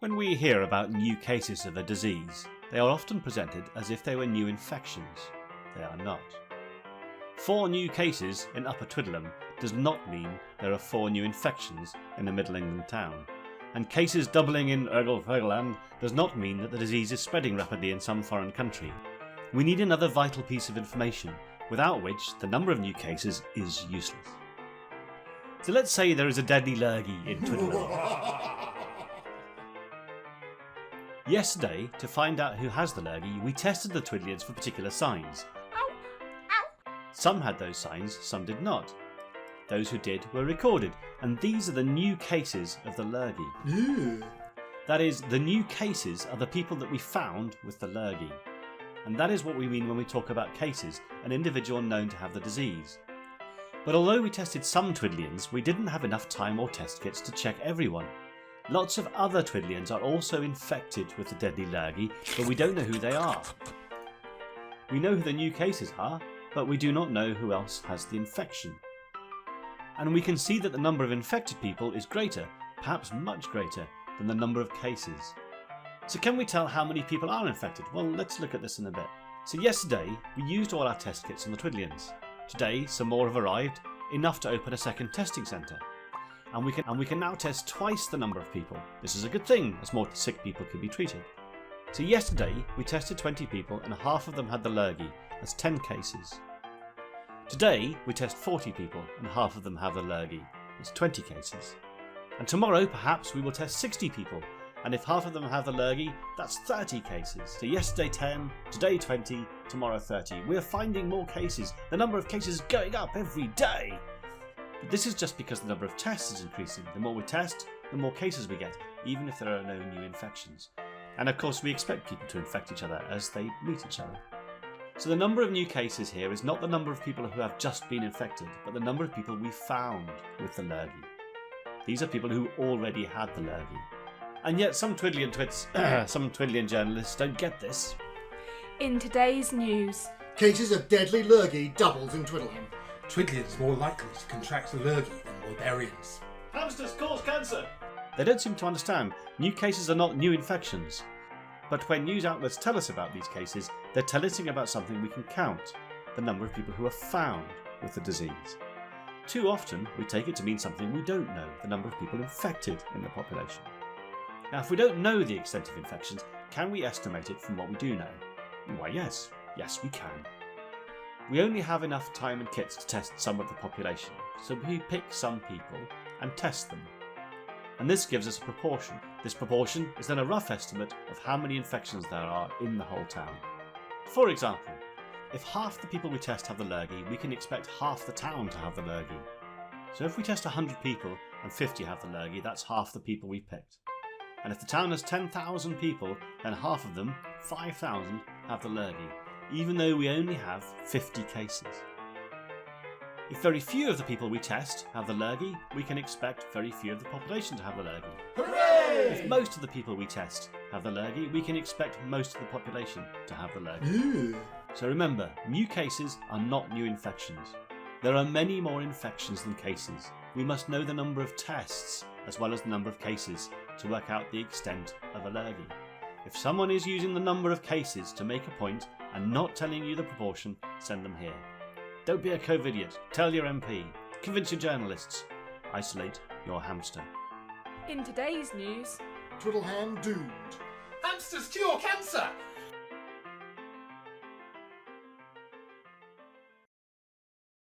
When we hear about new cases of a disease, they are often presented as if they were new infections. They are not. 4 new cases in Upper Twiddleham does not mean there are 4 new infections in a Middle England town. And cases doubling in Ergel does not mean that the disease is spreading rapidly in some foreign country. We need another vital piece of information, without which the number of new cases is useless. So let's say there is a deadly lurgy in Twiddleham. Yesterday, to find out who has the lurgy, we tested the Twidleyans for particular signs. Some had those signs, some did not. Those who did were recorded, and these are the new cases of the lurgy. That is, the new cases are the people that we found with the lurgy. And that is what we mean when we talk about cases, an individual known to have the disease. But although we tested some Twidleyans, we didn't have enough time or test kits to check everyone. Lots of other Twidleyans are also infected with the deadly lurgy, but we don't know who they are. We know who the new cases are, but we do not know who else has the infection. And we can see that the number of infected people is greater, perhaps much greater, than the number of cases. So can we tell how many people are infected? Well, let's look at this in a bit. So yesterday, we used all our test kits on the Twidleyans. Today, some more have arrived, enough to open a second testing centre. And we can now test twice the number of people. This is a good thing, as more sick people can be treated. So yesterday, we tested 20 people and half of them had the lurgy. That's 10 cases. Today, we test 40 people and half of them have the lurgy. That's 20 cases. And tomorrow, perhaps, we will test 60 people, and if half of them have the lurgy, that's 30 cases. So yesterday 10, today 20, tomorrow 30. We are finding more cases. The number of cases is going up every day. But this is just because the number of tests is increasing. The more we test, the more cases we get, even if there are no new infections. And of course, we expect people to infect each other as they meet each other. So the number of new cases here is not the number of people who have just been infected, but the number of people we found with the lurgy. These are people who already had the lurgy. And yet some Twidleyan journalists don't get this. In today's news, cases of deadly lurgy doubles in Twiddleham. Twidleyans more likely to contract the lurgy than Weberians. Hamsters cause cancer! They don't seem to understand. New cases are not new infections. But when news outlets tell us about these cases, they're telling us about something we can count, the number of people who are found with the disease. Too often, we take it to mean something we don't know, the number of people infected in the population. Now, if we don't know the extent of infections, can we estimate it from what we do know? Why, yes. Yes, we can. We only have enough time and kits to test some of the population, so we pick some people and test them. And this gives us a proportion. This proportion is then a rough estimate of how many infections there are in the whole town. For example, if half the people we test have the lurgy, we can expect half the town to have the lurgy. So if we test 100 people and 50 have the lurgy, that's half the people we picked. And if the town has 10,000 people, then half of them, 5,000, have the lurgy, even though we only have 50 cases. If very few of the people we test have the lurgy, we can expect very few of the population to have the lurgy. Hooray! If most of the people we test have the lurgy, we can expect most of the population to have the lurgy. Ooh. So remember, new cases are not new infections. There are many more infections than cases. We must know the number of tests as well as the number of cases to work out the extent of a lurgy. If someone is using the number of cases to make a point and not telling you the proportion, send them here. Don't be a COVID-idiot. Tell your MP. Convince your journalists. Isolate your hamster. in today's news, Twiddleham doomed. Hamsters cure cancer!